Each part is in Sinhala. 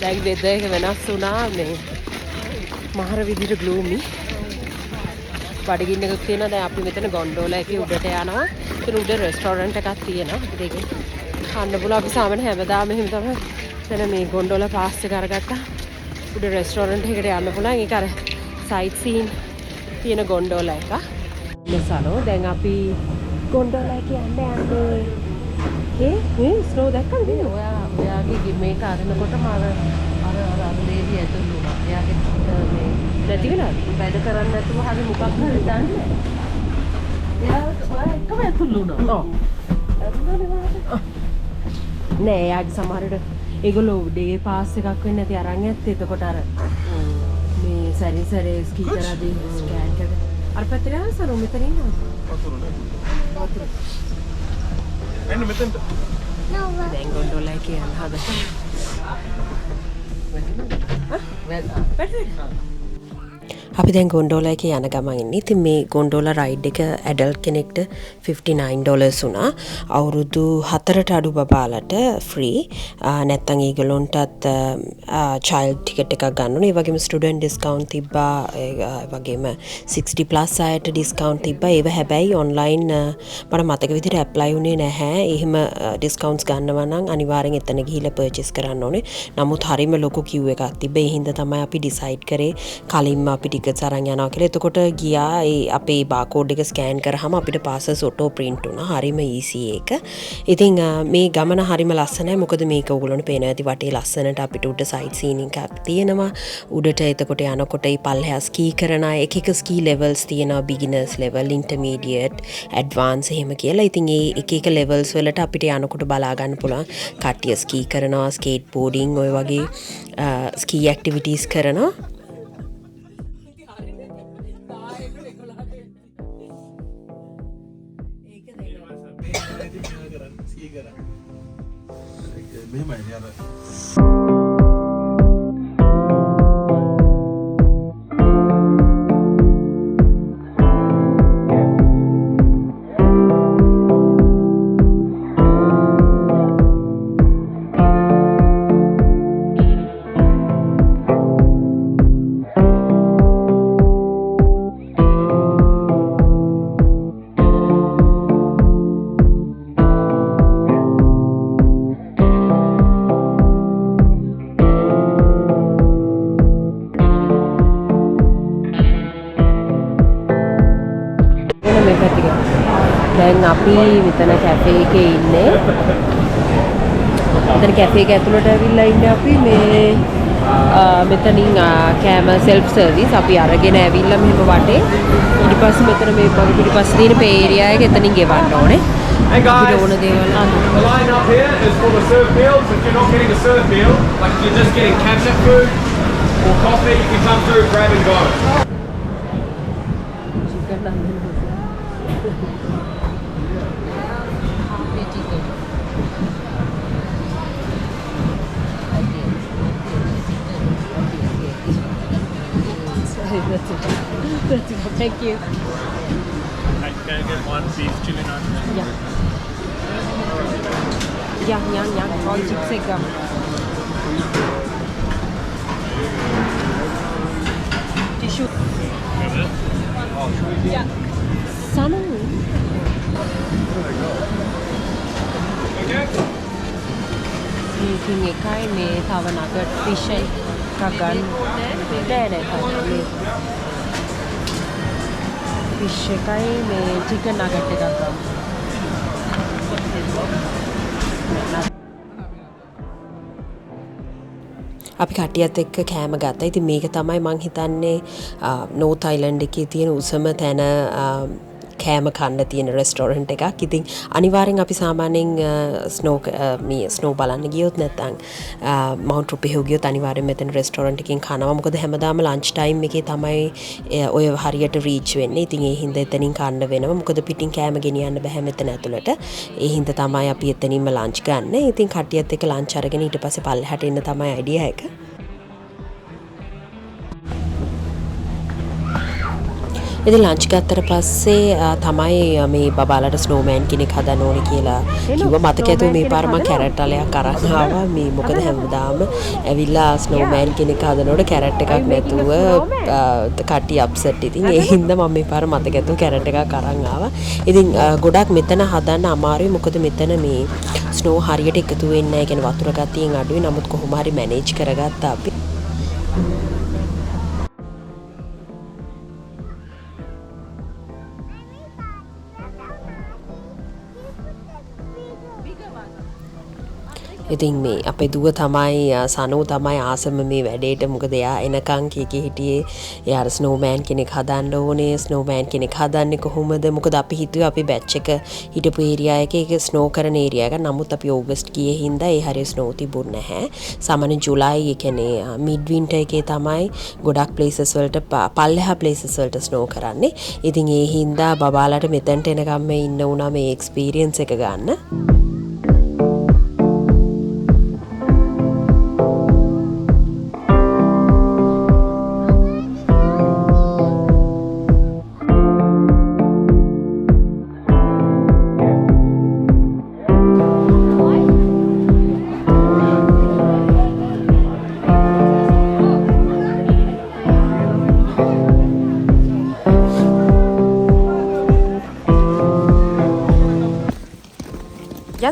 දැන් වෙදර් එක වෙනස් වුණා මේ මහර විදිහට ග්ලූමි. බඩගින්න එකක් තියෙනවා. දැන් අපි මෙතන ගොන්ඩෝලා එකේ උඩට යනවා. එතන උඩ රෙස්ටෝරන්ට් එකක් තියෙනවා. අපිට ඒකේ කන්න පුළුවන්. අපි සාමාන්‍ය හැමදාම එහෙම තමයි එතන මේ ගොන්ඩෝලා පාස් එක අරගත්තා. උඩ රෙස්ටෝරන්ට් එකකට යන්න පුළුවන්. ඒක අර සයිට් සීන් තියෙන ගොන්ඩෝලා එක. මෙසනෝ දැන් අපි ගොන්ඩෝලා එකේ යන්නේ මේ ස්නෝ දැක්කද මේ ඔයාගේ මේක අරනකොටම අර ලේඩි ඇතුළු වුණා. එයාගේ මේ නැති වෙලාද? වැඩ කරන්නේ නැතුව හරි මොකක් හරි දන්නේ. එයා එකම ඇතුළු වුණා. ඔව්. නෑ එයාගේ සමහරට ඒගොල්ලෝ ඩේ පාස් එකක් වෙන්නේ නැති අරන් ඇත්තේ. එතකොට අර මේ සැරේ ස්කී කරද්දී ස්කෑන් කරලා අර පැත්තට යනවා සරෝ මෙතන ඉන්නවා. වතුර නෑ. වතුර. එන්න මෙතනට. දැන් ගොන්ඩෝලා එකේ යන්න හදලා. අපි දැන් ගොන්ඩෝලා එකේ යන ගමන් ඉන්නේ. ඉතින් මේ ගොන්ඩෝලා රයිඩ් එක ඇඩල්ට් කෙනෙක්ට $59 වුණා. අවුරුදු 4ට අඩු බබාලට ෆ්‍රී. නැත්තම් ඒගොල්ලොන්ටත් චයිල්ඩ් ටිකට් එකක් ගන්න ඕනේ. ඒ වගේම ස්ටුඩන්ට් ඩිස්කවුන්ට් තිබ්බා. ඒ වගේම 60+ අයට ඩිස්කවුන්ට් තිබ්බා. ඒව හැබැයි ඔන්ලයින් මට මතක විදිහට ඇප්ලයි වුණේ නැහැ. එහෙම ඩිස්කවුන්ට්ස් ගන්නවා නම් අනිවාර්යෙන් එතන ගිහිල්ලා පර්චේස් කරන්න ඕනේ. නමුත් හරිම ලොකු කිව් එකක් තිබ්බා. ඒ හින්දා තමයි අපි ඩිසයිඩ් කරේ කලින්ම අපි ටිකට්ස් අරන් යනවා කියලා. එතකොට ගියා ඒ අපේ බාකෝඩ් එක ස්කෑන් කරාම අපිට පාසස් ඔටෝ ප්‍රින්ට් වුණා. හරිම ඊසි එක. ඉතින් මේ ගමන හරිම ලස්සනයි. මොකද මේක ඕගොල්ලන්ට පේනවා ඇති වටේ ලස්සනට අපිට උඩ සයිට් සීන් එකක් තියෙනවා. උඩට එතකොට යනකොට ඒ පල්ලෙහා ස්කී කරන අය එක ස්කී ලෙවල්ස් තියෙනවා. බිගිනර්ස් ලෙවල්, ඉන්ටර්මීඩියට්, ඇඩ්වාන්ස් එහෙම කියලා. ඉතින් ඒ එක ලෙවල්ස් වලට අපිට යනකොට බලා ගන්න පුළුවන් කට්ටිය ස්කී කරනවා, ස්කේට් බෝඩින් ඔය වගේ ස්කී ඇක්ටිවිටීස් කරනවා. මෙහෙමයි අර දැන් අපි මෙතන කැෆේ එකේ ඉන්නේ. මෙතන කැෆේ එක ඇතුළට ඇවිල්ලා ඉන්නේ අපි මේ මෙතනින් කෑම සෙල්ෆ් සර්විස් අපි අරගෙන ඇවිල්ලා මෙහෙම වටේ ඊට පස්සේ මෙතන මේ වගේ පිටිපස්සේ තියෙන පේ ඒරියා එක එතනින් ගෙවන්න ඕනේ. Hey guys, ඕන දේවල් the line up here is for the served meals. If you're not getting a served meal, like if you're just getting cabinet food or coffee, you can come through, grab and go. That's it. Thank you. Can I get one beef chili naan? Yeah. All chips එක ගමු. Tissue. Yeah. Sanu. මේකින් එකයි මේ තව නගට් ෆිෂ් එකක් ගන්න. නෑ ෆිෂ් එකයි මේ චිකන් නගට් එකක් ගමු. අපි කට්ටියත් එක්ක කෑම ගත්තා. ඉතින් මේක තමයි මං හිතන්නේ නෝත් අයිලන්ඩ් එකේ තියෙන උසම තැන කෑම කන්න තියෙන රෙස්ටෝරන්ට් එකක්. ඉතින් අනිවාර්යෙන් අපි සාමාන්‍යයෙන් ස්නෝ බලන්න ගියොත් නැත්නම් මවුන්ට් රුපෙහු ගියොත් අනිවාර්යෙන් මෙතන රෙස්ටෝරන්ට් එකකින් කනවා. මොකද හැමදාම ලන්ච් ටයිම් එකේ තමයි ඔය හරියට රීච් වෙන්නේ. ඉතින් ඒ හින්දා එතනින් කන්න වෙනවා. මොකද පිටින් කෑම ගෙනියන්න බෑ මෙතන ඇතුළට. ඒ හින්දා තමයි අපි එතනින්ම ලන්ච් ගන්න. ඉතින් කට්ටියත් එක්ක ලන්ච් අරගෙන ඊට පස්සේ පල්ලෙහාට එන්න තමයි අයිඩියා එක. ඉතින් ලන්ච් ගත්තට පස්සේ තමයි මේ බබාලට ස්නෝමෑන් කෙනෙක් හදන්න ඕනේ කියලා කිව්වා. මතක ඇතුව මේ පාර මම කැරට් අලයක් අරන් ආවා. මේ මොකද හැමදාම ඇවිල්ලා ස්නෝමෑන් කෙනෙක් හදනකොට කැරට් එකක් නැතුව කට්ටිය අප්සෙට්. ඉතින් ඒ හින්දා මම මේ පාර මතක ඇතුව කැරට් එකක් අරන් ආවා. ඉතින් ගොඩක් මෙතන හදන්න අමාරුයි. මොකද මෙතන මේ ස්නෝ හරියට එකතු වෙන්නේ නැහැ. කියන්නේ වතුර ගතියෙන් අඩුයි. නමුත් කොහොම හරි මැනේජ් කරගත්තා අපි. ඉතින් මේ අපේ දුව තමයි සනෝ තමයි ආසම මේ වැඩේට. මොකද එයා එනකන් කීකී හිටියේ එයා ස්නෝමෑන් කෙනෙක් හදන්න ඕනේ. ස්නෝමෑන් කෙනෙක් හදන්නේ කොහොමද? මොකද අපි හිතුවේ අපි බැච් එක හිටපු ඒරියා එකේ ඒක ස්නෝ කරන ඒරියා එක. නමුත් අපි ඕගස්ට් ගියේ හින්දා ඒ හරිය ස්නෝ තිබුණ නැහැ. සාමාන්‍ය ජුලයි ඒ කියන්නේ මිඩ් වින්ටර් එකේ තමයි ගොඩක් ප්ලේසස් වලට පල්ලෙහා ප්ලේසස් වලට ස්නෝ කරන්නේ. ඉතින් ඒ හින්දා බබාලට මෙතනට එනකම් මේ ඉන්න උනා මේ එක්ස්පීරියන්ස් එක ගන්න.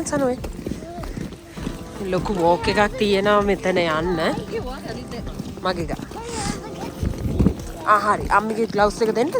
යන් සනුවේ ලොකු වෝක් එකක් තියෙනවා මෙතන යන්න. මගේ එක. හරි. අම්මිගේ ග්ලව්ස් එක දෙන්නද?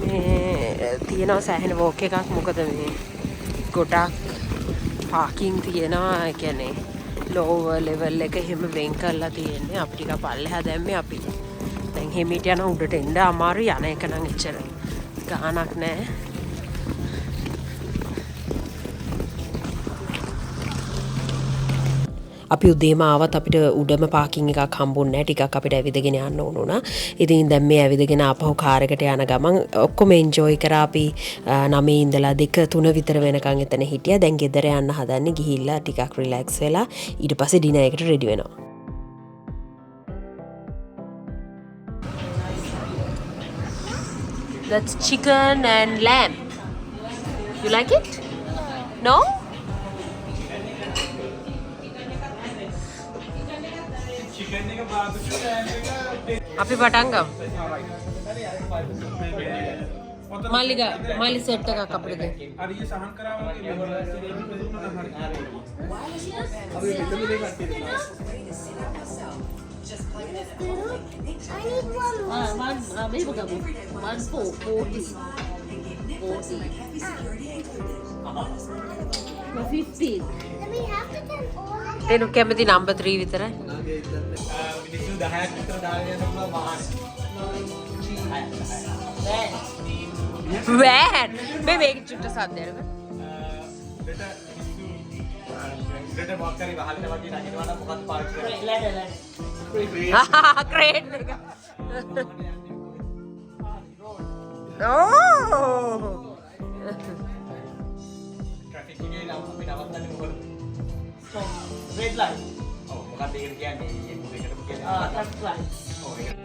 මේ තියෙනවා සෑහෙන වෝක් එකක්. මොකද මේ ගොඩක් පාකින් තියෙනවා. ඒ කියන්නේ ලෝවර් ලෙවල් එක එහෙම වෙන් කරලා තියෙන්නේ. අපි ටික පල්ලෙහා දැම්මේ අපි. දැන් හිමීට යන උඩට එන්න අමාරුයි. යන එක නම් එච්චර ගාණක් නැහැ. අපි උදේම ආවත් අපිට උඩම පාකින් එකක් හම්බුන්නේ නැහැ. ටිකක් අපිට ඇවිදගෙන යන්න ඕන වුණා. ඉතින් දැන් මේ ඇවිදගෙන ආපහු කාර් එකට යන ගමන් ඔක්කොම එන්ජොයි කරා. අපි 9 ඉඳලා 2-3 විතර වෙනකන් එතන හිටියා. දැන් ගෙදර යන්න හදන්නේ. ගිහිල්ලා ටිකක් රිලැක්ස් වෙලා ඊට පස්සේ ඩිනර් එකට රෙඩි වෙනවා. That's chicken and lamb. You like it? No? අපි පටන් ගමු. මල්ලි සෙට් එකක් අපිට දෙන්න. අර ඊයේ සහන් කරා වගේ තේනු කැමති නම්බර් 3 විතරයි. මිනිස්සු 10ක් විතර දාගෙන යන වාහන. වෑන් මේ මේක චුට්ට සද්දයක. උඩට මොකක් හරි වහලට වගේ නැගිනවා නම් මොකක්ද පාවිච්චි කරන්නේ? ක්‍රේට් එක. ට්‍රැෆික් එකේ නම් අපි නවත්තන්නේ මොකද? Red light. ඔව් මොකක්ද ඒකට කියන්නේ? මේ මොකේකටද කියන්නේ? Traffic light. ඔව් ඒක.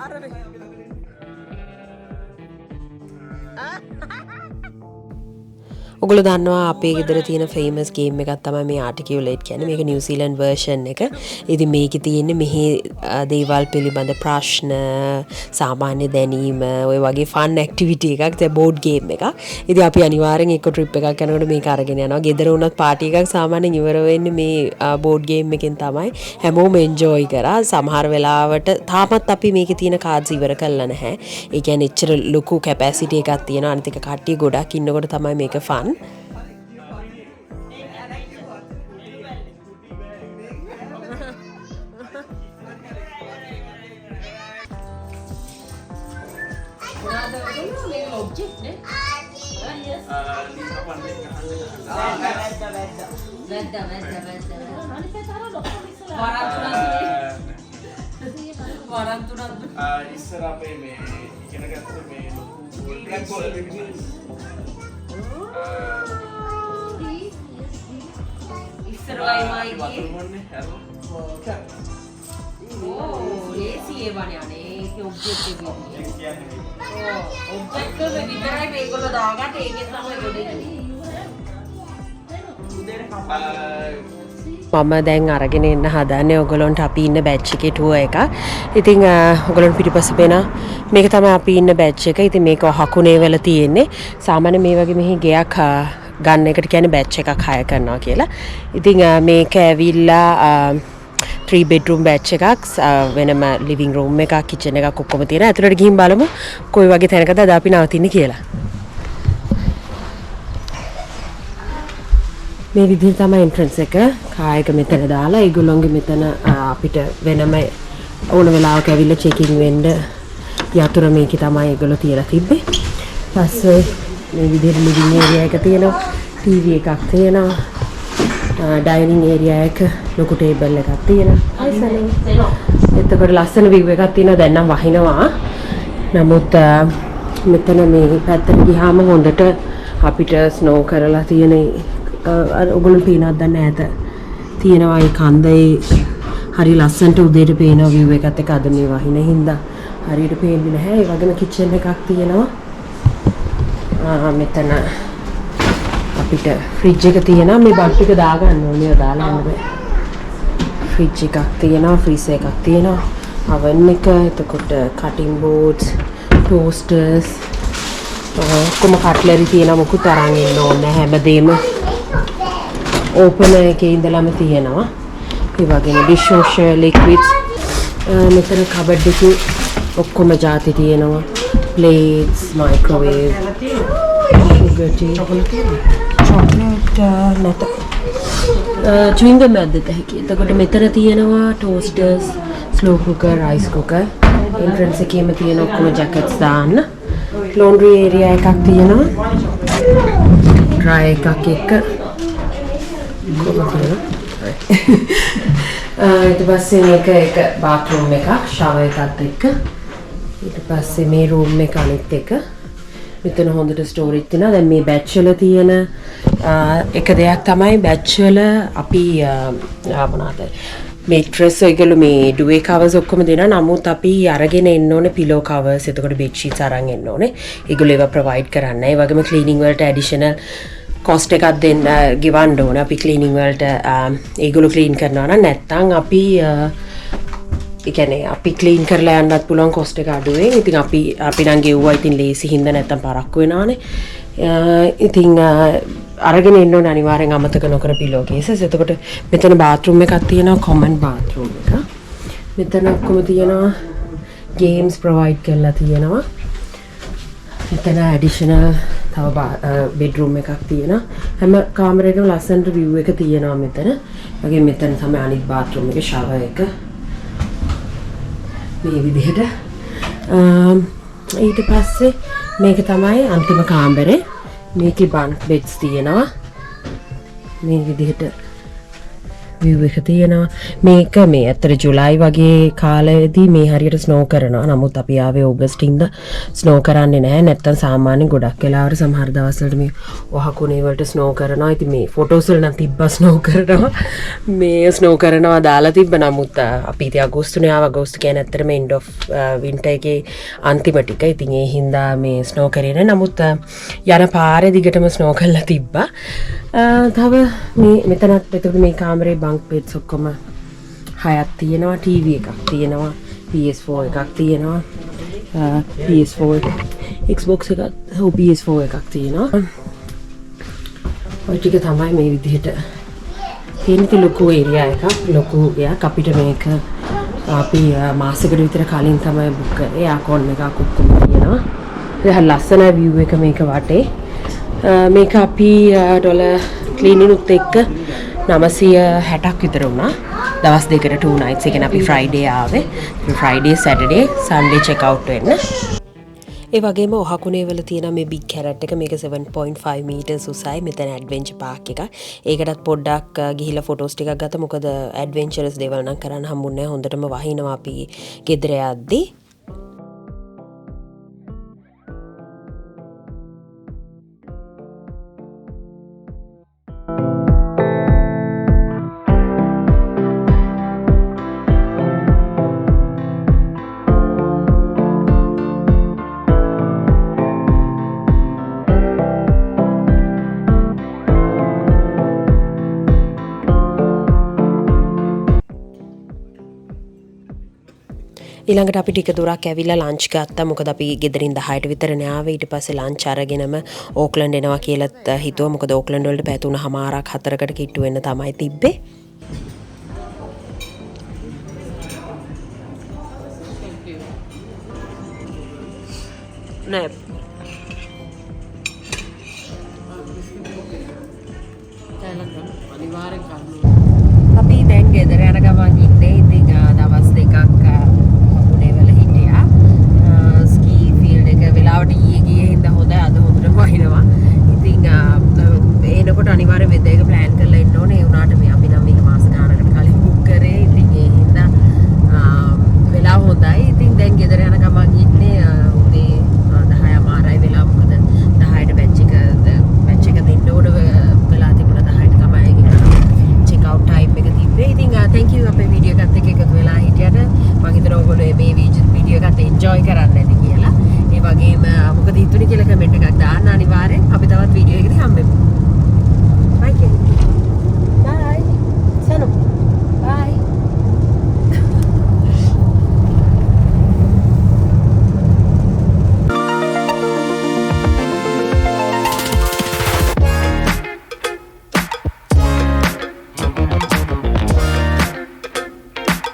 අරනේ. ඔගොල්ලෝ දන්නවා අපේ ගෙදර තියෙන ෆේමස් ගේම් එකක් තමයි මේ ආටිකියුලේට් කියන්නේ. මේක නිව්සීලන්ඩ් වර්ෂන් එක. ඉතින් මේකේ තියෙන්නේ මෙහි දේවල් පිළිබඳ ප්‍රශ්න, සාමාන්‍ය දැනීම, ඔය වගේ ෆන් ඇක්ටිවිටි එකක්. ඒ බෝඩ් ගේම් එකක්. ඉතින් අපි අනිවාර්යෙන් එක්ක ට්‍රිප් එකක් යනකොට මේක අරගෙන යනවා. ගෙදර වුණත් පාටි එකක් සාමාන්‍යයෙන් ඉවර වෙන්නේ මේ බෝඩ් ගේම් එකෙන් තමයි. හැමෝම එන්ජොයි කරා. සමහර වෙලාවට තාමත් අපි මේකේ තියෙන කාඩ්ස් ඉවර කරලා නැහැ. ඒ කියන්නේ එච්චර ලොකු කැපැසිටි එකක් තියෙනවා. අනිත් එක කට්ටිය ගොඩක් ඉන්නකොට තමයි මේක ෆන්. ඉස්සර අපේ මේ ඉගෙන ගත්තේ මේ ලොකු බ්ලැක් බෝල් ඉස්සර වයි මයි ලේසි ඒවනේ අනේ ඒකේ ඔබ්ජෙක්ට් එක කියන්නේ ඔබ්ජෙක්ට් එක විතරයි මේගොල්ලෝ දාගන්න ඒකෙන් තමයි ගොඩේන්නේ මම දැන් අරගෙන එන්න හදන්නේ ඔයගොල්ලන්ට අපි ඉන්න බැච් එකේ ටුවර් එක. ඉතින් ඔයගොල්ලන් පිටිපස්සේ පේන මේක තමයි අපි ඉන්න බැච් එක. ඉතින් මේක හකුනේ වල තියෙන්නේ. සාමාන්‍ය මේ වගේ මෙහි ගෙයක් ගන්න එකට කියන්නේ බැච් එකක් හයර් කරනවා කියලා. ඉතින් මේක ඇවිල්ලා 3 bedroom බැච් එකක් වෙනම living room එකක් kitchen එකක් ඔක්කොම තියෙනවා. ඇතුළට ගිහින් බලමු කොයි වගේ තැනකද අද අපි නවතින්නේ කියලා. මේ විදිහට තමයි එන්ට්‍රන්ස් එක කායක මෙතන දාලා ඒගොල්ලොන්ගේ මෙතන අපිට වෙනම ඕන වෙලාවක ඇවිල්ලා චෙකින් වෙන්න යතුරු මේකේ තමයි ඒගොල්ලෝ තියලා තිබ්බේ. ඊපස්සේ මේ විදිහට ලිවිං ඒරියා එක තියෙනවා. ටීවී එකක් තියෙනවා. ඩයිනින් ඒරියා එක ලොකු ටේබල් එකක් තියෙනවා. එතකොට ලස්සන view එකක් තියෙනවා. දැන් නම් වහිනවා. නමුත් මෙතන මේ පැත්තට ගියාම හොඳට අපිට ස්නෝ කරලා තියෙන ඔගොල්ලෝ පේනවද දන්නේ නැත. තියෙනවා ඒ කන්දේ හරි ලස්සනට උදේට පේන view එකත් එක්ක අද මේ වහින හින්දා හරියට පේන්නේ නැහැ. ඒ වගේම kitchen එකක් තියෙනවා. මෙතන අපිට ෆ්‍රිජ් එක තියෙනවා. මේ බඩ් ටික දාගන්න ඕනේ දාලා යන්න බෑ. ෆ්‍රිජ් එකක් තියෙනවා, ෆ්‍රීසර් එකක් තියෙනවා, oven එක, එතකොට cutting boards, toasters, කොම කට්ලරි තියෙනවා. මොකුත් අරන් ඉන්න ඕනේ හැමදේම ඕපන් එකේ ඉඳලාම තියෙනවා. ඒ වගේම dishwasher liquids මෙතන කබඩ් එකේ ඔක්කොම ಜಾති තියෙනවා. plates, microwave, sugar tea, chocolate නැත. chewing gum ඇද්දට හැකි. එතකොට මෙතන තියෙනවා toasters, slow cooker, rice cooker. entrance එකේම තියෙන ඔක්කොම jackets දාන්න. laundry area එකක් තියෙනවා. dry එකක් එක්ක ඊට පස්සේ මේක එක bathroom එකක් shower එකත් එක්ක. ඊට පස්සේ මේ room එක අනිත් එක. මෙතන හොඳට storage තියෙනවා. දැන් මේ batch වල තියෙන එක දෙයක් තමයි batch වල අපි මොනවාද mattress ඒගොල්ලෝ මේ duvet covers ඔක්කොම දෙනවා. නමුත් අපි අරගෙන එන්න ඕනේ pillow covers. එතකොට bed sheets අරන් එන්න ඕනේ. ඒගොල්ලෝ ඒවා provide කරන්නේ. ඒ වගේම cleaning වලට additional cost එකක් දෙන්න ගෙවන්න ඕනේ. අපි cleaning වලට ඒගොල්ලෝ clean කරනවා නම් නැත්නම් අපි ඒ කියන්නේ අපි ක්ලීන් කරලා යන්නත් පුළුවන් කොස්ට් එක අඩුවෙන්. ඉතින් අපි නම් ගෙව්වා. ඉතින් ලේසි හින්දා නැත්තම් පරක්කු වෙනවානේ. ඉතින් අරගෙන එන්න ඕනේ අනිවාර්යෙන් අමතක නොකර පිලෝ කේසස්. එතකොට මෙතන බාත්රූම් එකක් තියෙනවා, කොමන් බාත්රූම් එක. මෙතන ඔක්කොම තියෙනවා ගේම්ස් ප්‍රොවයිඩ් කරලා තියෙනවා. මෙතන ඇඩිෂනල් තව බෙඩ්රූම් එකක් තියෙනවා. හැම කාමරයකම ලස්සනට view එක තියෙනවා මෙතන. වගේ මෙතන තමයි අනිත් බාත්රූම් එකේ shower එක. මේ විදිහට ඊට පස්සේ මේක තමයි අන්තිම කාමරේ. මේකේ bunk beds තියෙනවා. මේ විදිහට view එක තියෙනවා. මේක මේ ඇත්තට ජුලයි වගේ කාලෙදී මේ හරියට ස්නෝ කරනවා. නමුත් අපි ආවේ ඕගස්ට් ඉඳ ස්නෝ කරන්නේ නැහැ. නැත්තම් සාමාන්‍යයෙන් ගොඩක් වෙලාවට සමහර දවස්වලට මේ වහකුණේ වලට ස්නෝ කරනවා. ඉතින් මේ ෆොටෝස් වල නම් තිබ්බා ස්නෝ කරනවා. මේ ස්නෝ කරනවා දාලා තිබ්බ. නමුත් අපි ඉතින් අගෝස්තුනේ ආව. අගෝස්තු කියන්නේ ඇත්තටම end of winter එකේ අන්තිම ටික. ඉතින් ඒ හින්දා මේ ස්නෝ කරේ නැහැ. නමුත් යන පාරේ දිගටම ස්නෝ කරලා තිබ්බා. තව මේ මෙතනත් එතකොට මේ කාමරේ bunk beds ඔක්කොම හයක් තියෙනවා. TV එකක් තියෙනවා. PS4 එකක් තියෙනවා. PS4 Xbox එකක් PS4 එකක් තියෙනවා. ඔය ටික තමයි මේ විදිහට තියෙන ලොකු ඒරියා එකක්. ලොකු එකක් අපිට මේක අපි මාසෙකට විතර කලින් තමයි බුක් කරේ. ආකෝන් එකක් ඔක්කොම තියෙනවා. ඒක ලස්සන view එක මේක වටේ. මේක අපි ඩොලර් ක්ලීනින් උත් එක්ක 960ක් විතර වුණා. දවස් දෙකට 2 nights. ඒ කියන්නේ අපි Friday ආවේ. Friday, Saturday, Sunday check out වෙන්න. ඒ වගේම ඔහකුණේ වල තියෙන මේ big carrot එක මේක 7.5 meters උසයි. මෙතන adventure park එක. ඒකටත් පොඩ්ඩක් ගිහිලා photos ටිකක් ගත්තා. මොකද adventurous දේවල් නම් කරන්න හම්බුන්නේ නැහැ. හොඳටම වහිනවා අපි ගෙදර යද්දී. ඊළඟට අපි ටික දුරක් ඇවිල්ලා ලන්ච් ගත්තා. මොකද අපි ගෙදරින් 10ට විතරනේ ආවේ. ඊට පස්සේ ලන්ච් අරගෙනම ඕක්ලන්ඩ් එනවා කියලාත් හිතුවා. මොකද ඕක්ලන්ඩ් වලට පැය 3:00මාරක් 4කට කිට්ටු වෙන්න තමයි තිබ්බේ. නෑ අපි දැන් ගෙදර යන ගමන් ඉන්නේ. ඉතින් දවස් දෙකක් පුනේ වල හිටියා. ස්කී ෆීල්ඩ් එක වෙලාවට ගියේ හින්දා හොඳයි. අද හොඳට වහිනවා. ඉතින් එනකොට අනිවාර්යෙන් වෙද එක ප්ලෑන් කරලා ඉන්න ඕනේ. ඒ වුණාට මේ අපි නම් මේක මාස ගානකට කලින් බුක් කරේ. ඉතින් ඒ හින්දා වෙලාව හොඳයි. ඉතින් දැන් ගෙදර යන ගමන් ඉන්නේ. උදේ 10:00මාරයි වෙලා. මොකද 10ට බැච් එක දෙන්න ඕන වෙලා තිබුණා. 10ට තමයි චෙක් අවුට් ටයිම් එක තිබ්බේ. ඉතින් thank you අපේ වීඩියෝ එකත් එක්ක එකතු වෙලා හිටියට. මම හිතනවා ඔයගොල්ලෝ මේ වීඩියෝ එකත් එන්ජොයි කරන්න ඇති කියලා. ඒ වගේම මොකද හිතුනේ කියලා